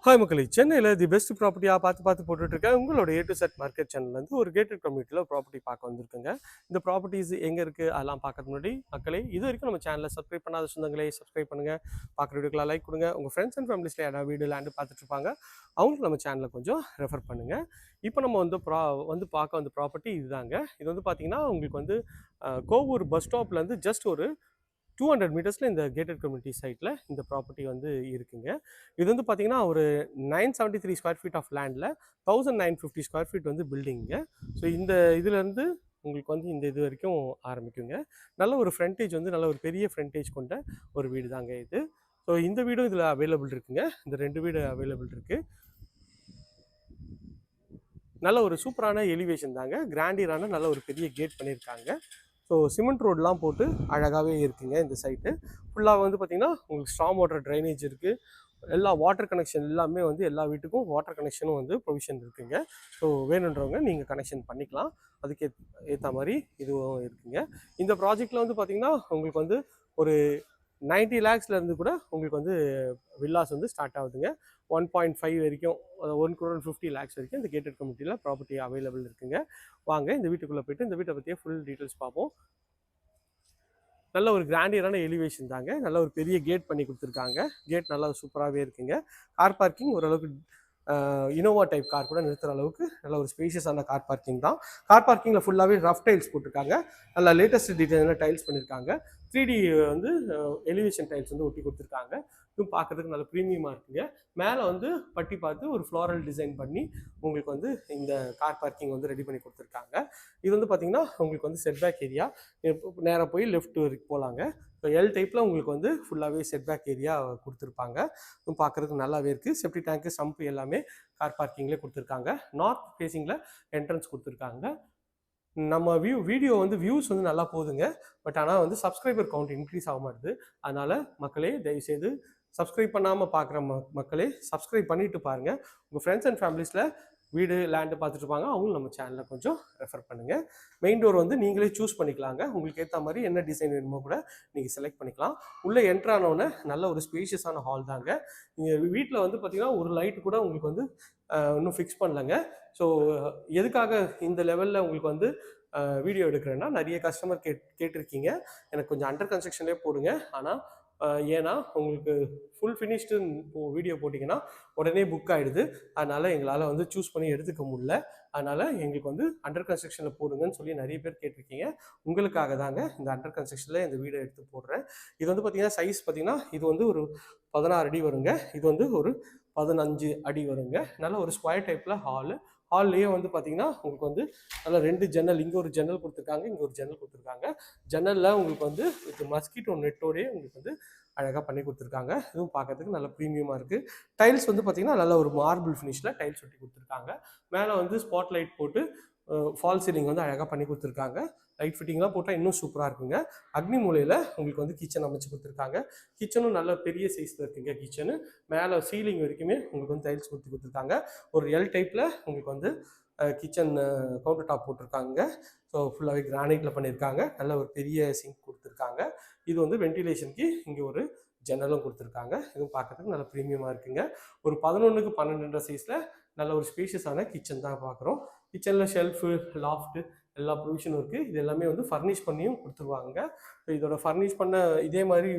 Hi மக்களே, சென்னையில் the best ப்ராப்பர்ட்டியாக பார்த்து போட்டுட்ருக்கேன். உங்களோட ஏ டு செட் மார்க்கெட் சேனல்லேருந்து ஒரு கேட்டட் கம்யூனிட்டியில் ப்ராப்பர்ட்டி பார்க்க வந்திருக்குங்க. இந்த ப்ராப்பர்ட்டிஸ் எங்கே இருக்குது அதெல்லாம் பார்க்கறதுக்கு முன்னாடி மக்களே, இது வரைக்கும் நம்ம சேனலை சப்ஸ்கிரைப் பண்ணாத சொந்தங்களே சப்ஸ்கிரைப் பண்ணுங்கள். பார்க்குற வீடியோக்கெலாம் லைக் கொடுங்க. உங்கள் ஃப்ரெண்ட்ஸ் அண்ட் ஃபேமிலிஸில் யாராவது வீடியோ லேண்டு பார்த்துட்ருப்பாங்க, அவங்களுக்கு நம்ம சேனலை கொஞ்சம் ரெஃபர் பண்ணுங்கள். இப்போ நம்ம வந்து பார்க்க வந்த ப்ராப்பர்ட்டி இதுதாங்க. இது வந்து பார்த்திங்கன்னா உங்களுக்கு வந்து கோவூர் பஸ் ஸ்டாப்லேருந்து ஜஸ்ட் ஒரு 200 மீட்டர்ஸில் இந்த கேட்டட் கம்யூனிட்டி சைட்டில் இந்த ப்ராப்பர்ட்டி வந்து இருக்குங்க. இது வந்து பார்த்திங்கன்னா ஒரு 973 ஸ்கொயர் ஃபீட் ஆஃப் லேண்டில் 1950 ஸ்கொயர் ஃபீட் வந்து பில்டிங்க. ஸோ இந்த இதுலேருந்து உங்களுக்கு வந்து இந்த இது வரைக்கும் ஆரம்பிக்குங்க. நல்ல ஒரு ஃப்ரண்டேஜ் வந்து நல்ல ஒரு பெரிய ஃப்ரண்டேஜ் கொண்ட ஒரு வீடு தாங்க இது. ஸோ இந்த வீடும் இதில் அவைலபிள் இருக்குங்க. இந்த 2 வீடு அவைலபிள் இருக்குது. நல்ல ஒரு சூப்பரான எலிவேஷன் தாங்க. கிராண்டியரான நல்ல ஒரு பெரிய கேட் பண்ணியிருக்காங்க. ஸோ சிமெண்ட் ரோடெலாம் போட்டு அழகாகவே இருக்குங்க. இந்த சைட்டு ஃபுல்லாக வந்து பார்த்திங்கன்னா உங்களுக்கு ஸ்ட்ராங் வாட்டர் ட்ரைனேஜ் இருக்குது. எல்லா வாட்டர் கனெக்ஷன் எல்லாமே வந்து எல்லா வீட்டுக்கும் வாட்டர் கனெக்ஷனும் வந்து ப்ரொவிஷன் இருக்குங்க. ஸோ வேணுன்றவங்க நீங்கள் கனெக்ஷன் பண்ணிக்கலாம். அதுக்கு ஏற்ற மாதிரி இதுவும் இருக்குங்க. இந்த ப்ராஜெக்டில் வந்து பார்த்திங்கன்னா உங்களுக்கு வந்து ஒரு 90 lakhsலேருந்து கூட உங்களுக்கு வந்து வில்லாஸ் வந்து ஸ்டார்ட் ஆகுதுங்க. 1.5 வரைக்கும் 1,50 lakhs வரைக்கும் இந்த கேட்டட் கம்யூனிட்டியில் ப்ராப்பர்ட்டி அவைலபிள் இருக்குங்க. வாங்க இந்த வீட்டுக்குள்ளே போய்ட்டு இந்த வீட்டை பற்றியே ஃபுல் டீட்டெயில்ஸ் பார்ப்போம். நல்ல ஒரு கிராண்டியரான எலிவேஷன் தாங்க. நல்ல ஒரு பெரிய கேட் பண்ணி கொடுத்துருக்காங்க. கேட் நல்லா சூப்பராகவே இருக்குங்க. கார் பார்க்கிங் ஓரளவுக்கு இனோவா டைப் கார் கூட நிறுத்துகிற அளவுக்கு நல்ல ஒரு ஸ்பேஷியஸான கார் பார்க்கிங் தான். கார் பார்க்கிங்கில் ஃபுல்லாகவே ரஃப் டைல்ஸ் போட்டிருக்காங்க. நல்லா லேட்டஸ்ட் டீட்டெயிலான டைல்ஸ் பண்ணியிருக்காங்க. 3D வந்து எலிவேஷன் டைல்ஸ் வந்து ஒட்டி கொடுத்துருக்காங்க. இதுவும் பார்க்குறதுக்கு நல்ல ப்ரீமியமாக இருக்குங்க. மேலே வந்து பட்டி பார்த்து ஒரு ஃப்ளாரல் டிசைன் பண்ணி உங்களுக்கு வந்து இந்த கார் பார்க்கிங் வந்து ரெடி பண்ணி கொடுத்துருக்காங்க. இது வந்து பார்த்திங்கன்னா உங்களுக்கு வந்து செட்பேக் ஏரியா நேராக போய் லெஃப்ட் வரைக்கும் போகலாங்க. இப்போ எல் டைப்பில் உங்களுக்கு வந்து ஃபுல்லாகவே செட்பேக் ஏரியா கொடுத்துருப்பாங்க. பார்க்குறதுக்கு நல்லாவே இருக்குது. செப்டி டேங்க்கு சம்பு எல்லாமே கார் பார்க்கிங்லேயே கொடுத்துருக்காங்க. நார்த் ஃபேஸிங்கில் என்ட்ரன்ஸ் கொடுத்துருக்காங்க. நம்ம வீடியோ வந்து வியூஸ் வந்து நல்லா போகுதுங்க. பட் ஆனால் வந்து சப்ஸ்கிரைபர் கவுண்ட் இன்க்ரீஸ் ஆக மாட்டுது. அதனால் மக்களே தயவுசெய்து சப்ஸ்கிரைப் பண்ணாமல் பார்க்குற மக்களே சப்ஸ்கிரைப் பண்ணிவிட்டு பாருங்கள். உங்கள் ஃப்ரெண்ட்ஸ் அண்ட் ஃபேமிலிஸில் வீடு லேண்டு பார்த்துட்டு இருப்பாங்க, அவங்களும் நம்ம சேனலில் கொஞ்சம் ரெஃபர் பண்ணுங்கள். மெயின் டோர் வந்து நீங்களே சூஸ் பண்ணிக்கலாங்க. உங்களுக்கு ஏற்ற மாதிரி என்ன டிசைன் வேணுமோ கூட நீங்கள் செலக்ட் பண்ணிக்கலாம். உள்ளே என்ட்ரானோடனே நல்ல ஒரு ஸ்பேஷியஸான ஹால் தாங்க. நீங்கள் வீட்டில் வந்து பார்த்திங்கன்னா ஒரு லைட்டு கூட உங்களுக்கு வந்து இன்னும் ஃபிக்ஸ் பண்ணலங்க. ஸோ எதுக்காக இந்த லெவலில் உங்களுக்கு வந்து வீடியோ எடுக்கிறேன்னா, நிறைய கஸ்டமர் கேட்டிருக்கீங்க எனக்கு கொஞ்சம் அண்டர் கன்ஸ்ட்ரக்ஷன்லேயே போடுங்க. ஆனால் ஏன்னா உங்களுக்கு ஃபுல் ஃபினிஷ்டு வீடியோ போட்டிங்கன்னா உடனே புக் ஆகிடுது. அதனால் எங்களால் வந்து சூஸ் பண்ணி எடுத்துக்க முடியல. அதனால் எங்களுக்கு வந்து அண்டர் கன்ஸ்ட்ரக்ஷனில் போடுங்கன்னு சொல்லி நிறைய பேர் கேட்டிருக்கீங்க. உங்களுக்காக தாங்க இந்த அண்டர் கன்ஸ்ட்ரக்ஷனில் இந்த வீடியோ எடுத்து போடுறேன். இது வந்து பார்த்திங்கன்னா சைஸ் பார்த்திங்கன்னா இது வந்து ஒரு 16 அடி வருங்க. இது வந்து ஒரு 15 அடி வருங்க. நல்ல ஒரு ஸ்கொயர் டைப்பில் ஹால்லேயே வந்து பார்த்திங்கன்னா உங்களுக்கு வந்து நல்லா 2 ஜன்னல், இங்கே ஒரு ஜன்னல் கொடுத்துருக்காங்க, இங்கே ஒரு ஜன்னல் கொடுத்துருக்காங்க. ஜன்னலில் உங்களுக்கு வந்து இது மஸ்கிட்டோ நெட்டோடே உங்களுக்கு வந்து அழகாக பண்ணி கொடுத்துருக்காங்க. இதுவும் பார்க்கறதுக்கு நல்ல ப்ரீமியமாக இருக்குது. டைல்ஸ் வந்து பார்த்திங்கன்னா நல்ல ஒரு மார்பிள் ஃபினிஷில் டைல்ஸ் ஒட்டி கொடுத்துருக்காங்க. மேலே வந்து ஸ்பாட் லைட் போட்டு ஃபால் சீலிங் வந்து அழகாக பண்ணி கொடுத்துருக்காங்க. லைட் ஃபிட்டிங்லாம் போட்டால் இன்னும் சூப்பராக இருக்குங்க. அக்னி மூலையில் உங்களுக்கு வந்து கிச்சன் அமைச்சு கொடுத்துருக்காங்க. கிச்சனும் நல்ல பெரிய சைஸில் இருக்குங்க. கிச்சனு மேலே சீலிங் வரைக்குமே உங்களுக்கு வந்து டைல்ஸ் கொடுத்துருக்காங்க. ஒரு எல் டைப்பில் உங்களுக்கு வந்து கிச்சன் கவுண்டர் டாப் போட்டிருக்காங்க. ஸோ ஃபுல்லாகவே கிரானைட்டில் பண்ணியிருக்காங்க. நல்ல ஒரு பெரிய சிங்க் கொடுத்துருக்காங்க. இது வந்து வென்டிலேஷனுக்கு இங்கே ஒரு ஜன்னலும் கொடுத்துருக்காங்க. இதுவும் பார்க்குறதுக்கு நல்ல ப்ரீமியமாக இருக்குங்க. ஒரு 11க்கு 12 சைஸில் நல்ல ஒரு ஸ்பேஷியஸான கிச்சன் தான் பார்க்குறோம். கிச்சனில் ஷெல்ஃபு, லாஃப்ட்டு எல்லா ப்ரொவிஷனும் இருக்குது. இது எல்லாமே வந்து ஃபர்னிஷ் பண்ணியும் கொடுத்துருவாங்க. ஸோ இதோட ஃபர்னிஷ் பண்ண இதே மாதிரி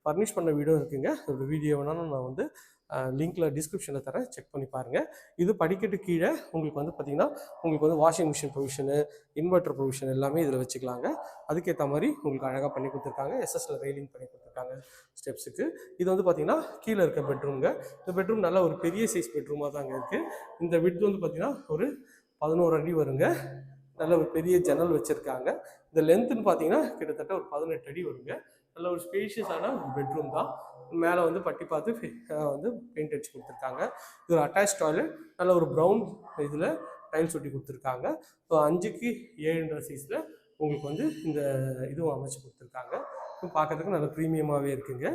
ஃபர்னிஷ் பண்ண வீடும் இருக்குங்க. இதோட வீடியோ வேணாலும் நான் வந்து லிங்க்கில் டிஸ்கிரிப்ஷனில் தரேன், செக் பண்ணி பாருங்கள். இது படிக்கட்டு கீழே உங்களுக்கு வந்து பார்த்திங்கன்னா உங்களுக்கு வந்து washing machine provision, inverter provision எல்லாமே இதில் வச்சுக்கலாங்க. அதுக்கேற்ற மாதிரி உங்களுக்கு அழகாக பண்ணி கொடுத்துருக்காங்க. எஸ்எஸ்சில் ரெயிலிங் பண்ணி கொடுத்துருக்காங்க ஸ்டெப்ஸுக்கு. இது வந்து பார்த்திங்கன்னா கீழே இருக்க பெட்ரூம்ங்க. இந்த பெட்ரூம் நல்ல ஒரு பெரிய சைஸ் பெட்ரூமாக தாங்க இருக்குது. இந்த விட்த் வந்து பார்த்திங்கன்னா ஒரு 11 அடி வருங்க. நல்ல ஒரு பெரிய ஜன்னல் வச்சுருக்காங்க. இந்த லென்த்துன்னு பார்த்தீங்கன்னா கிட்டத்தட்ட ஒரு 18 அடி வருங்க. நல்ல ஒரு ஸ்பேஷியஸான ஒரு பெட்ரூம் தான். மேலே வந்து பட்டி பார்த்து வந்து பெயிண்ட் அடிச்சு கொடுத்துருக்காங்க. இது ஒரு அட்டாச் டாய்லெட். நல்ல ஒரு ப்ரௌன் இதில் டைல்ஸ் ஒட்டி கொடுத்துருக்காங்க. ஸோ 5க்கு 7.5 சைஸில் உங்களுக்கு வந்து இந்த இதுவும் அமைச்சு கொடுத்துருக்காங்க. பார்க்கறதுக்கு நல்ல ப்ரீமியமாகவே இருக்குங்க.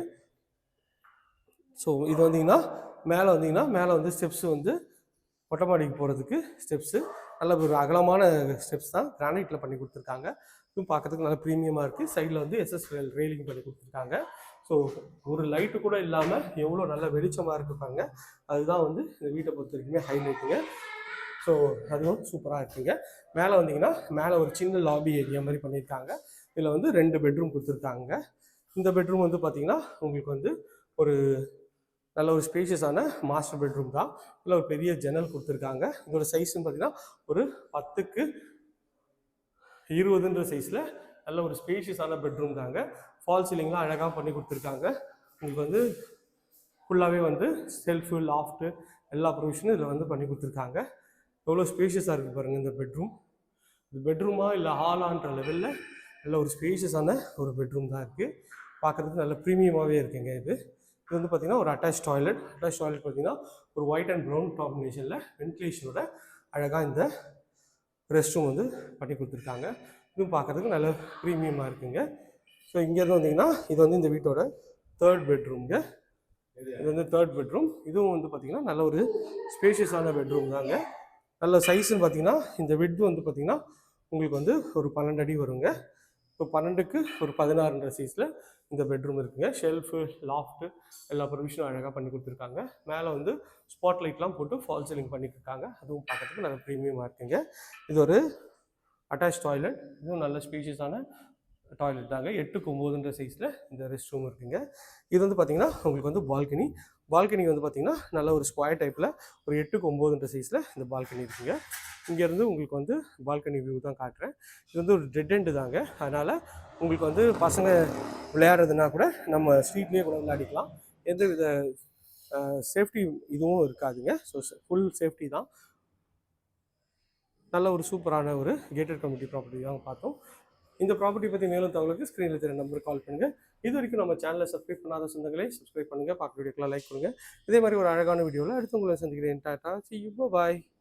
ஸோ இது வந்தீங்கன்னா மேலே வந்து ஸ்டெப்ஸு வந்து மொட்டை மாடிக்கு போகிறதுக்கு ஸ்டெப்ஸு நல்ல ஒரு அகலமான ஸ்டெப்ஸ் தான் கிரானைட்டில் பண்ணி கொடுத்துருக்காங்க. இதுவும் பார்க்கறதுக்கு நல்ல ப்ரீமியமாக இருக்குது. சைடில் வந்து எஸ்எஸ் ரெயிலிங் பண்ணி கொடுத்துருக்காங்க. ஸோ ஒரு லைட்டு கூட இல்லாமல் எவ்வளோ நல்ல வெளிச்சமாக இருக்குது பாருங்க. அதுதான் வந்து இந்த வீட்டை பொறுத்த வரைக்குமே ஹைலைட்டுங்க. ஸோ அதுவும் சூப்பராக இருக்குங்க. மேலே வந்தீங்கன்னா மேலே ஒரு சின்ன லாபி ஏரியா மாதிரி பண்ணியிருக்காங்க. இதில் வந்து 2 பெட்ரூம் கொடுத்துருக்காங்க. இந்த பெட்ரூம் வந்து பார்த்தீங்கன்னா உங்களுக்கு வந்து ஒரு நல்ல ஒரு ஸ்பேஷியஸான மாஸ்டர் பெட்ரூம் தான். இதில் ஒரு பெரிய ஜன்னல் கொடுத்துருக்காங்க. இதோட சைஸ்ன்னு பார்த்தீங்கன்னா ஒரு 10க்கு 20ன்ற சைஸில் நல்ல ஒரு ஸ்பேஷியஸான பெட்ரூம் தாங்க. ஃபால் சீலிங்லாம் அழகாக பண்ணி கொடுத்துருக்காங்க. உங்களுக்கு வந்து ஃபுல்லாகவே வந்து செல்ஃபு லாஃப்ட்டு எல்லா ப்ரொவிஷனும் இதில் வந்து பண்ணி கொடுத்துருக்காங்க. எவ்வளோ ஸ்பேஷியஸாக இருக்குது பாருங்கள் இந்த பெட்ரூம். இது பெட்ரூமா இல்லை ஹாலான்ற லெவலில் நல்ல ஒரு ஸ்பேஷியஸான ஒரு பெட்ரூம் தான் இருக்குது. பார்க்குறதுக்கு நல்ல ப்ரீமியமாகவே இருக்குங்க. இது வந்து பார்த்திங்கன்னா ஒரு அட்டாச் டாய்லெட் பார்த்திங்கன்னா ஒரு ஒயிட் அண்ட் ப்ரௌன் காம்பினேஷனில் வென்டிலேஷனோட அழகாக இந்த ரெஸ்ட் ரூம் வந்து பண்ணி கொடுத்துருக்காங்க. இதுவும் பார்க்குறதுக்கு நல்ல ப்ரீமியமாக இருக்குங்க. ஸோ இங்கேருந்து வந்தீங்கன்னா இது வந்து இந்த வீட்டோட 3rd பெட்ரூம்ங்க. இது வந்து 3rd பெட்ரூம். இதுவும் வந்து பார்த்திங்கன்னா நல்ல ஒரு ஸ்பேஷியஸான பெட்ரூம் தாங்க. நல்ல சைஸ்ன்னு பார்த்தீங்கன்னா இந்த விட்த் வந்து பார்த்திங்கன்னா உங்களுக்கு வந்து ஒரு 12 அடி வருங்க. இப்போ 12க்கு ஒரு 16ன்ற சைஸில் இந்த பெட்ரூம் இருக்குங்க. ஷெல்ஃபு லாஃப்ட்டு எல்லா ப்ரொவிஷனும் அழகாக பண்ணி கொடுத்துருக்காங்க. மேலே வந்து ஸ்பாட் லைட்லாம் போட்டு ஃபால் சீலிங் பண்ணியிருக்காங்க. அதுவும் பார்க்கறதுக்கு நல்ல ப்ரீமியமாக இருக்குங்க. இது ஒரு அட்டாச் டாய்லெட். இதுவும் நல்ல ஸ்பேஷியஸான டாய்லெட் தாங்க. 8க்கு 9ன்ற சைஸில் இந்த ரெஸ்ட் ரூம் இருக்குங்க. இது வந்து பார்த்திங்கன்னா உங்களுக்கு வந்து பால்கனி வந்து பார்த்திங்கன்னா நல்ல ஒரு ஸ்கொயர் டைப்பில் ஒரு 8க்கு 9ன்ற சைஸில் இந்த பால்கனி இருக்குங்க. இங்கேருந்து உங்களுக்கு வந்து பால்கனி வியூ தான் காட்டுறேன். இது வந்து ஒரு டெட் எண்டு தாங்க. அதனால் உங்களுக்கு வந்து பசங்க விளையாடுறதுனா கூட நம்ம ஸ்ட்ரீட்லேயே கூட விளையாடிக்கலாம். எந்த வித சேஃப்டி இதுவும் இருக்காதுங்க. ஸோ ஃபுல் சேஃப்டி தான். நல்ல ஒரு சூப்பரான ஒரு கேட்டட் கம்யூனிட்டி ப்ராப்பர்ட்டி தான் பார்த்தோம். இந்த ப்ராப்பர்ட்டி பற்றி மேலும் தகவலுக்கு ஸ்க்ரீனில் தெரிய நம்பருக்கு கால் பண்ணுங்கள். இது வரைக்கும் நம்ம சேனலை சப்ஸ்கிரைப் பண்ணாத சொந்தங்களே சப்ஸ்கிரைப் பண்ணுங்கள். பார்க்குற வீடியோக்கெலாம் லைக் பண்ணுங்கள். இதே மாதிரி ஒரு அழகான வீடியோவில் அடுத்து உங்களை சந்திக்கிறேன். Tata, see you, bye.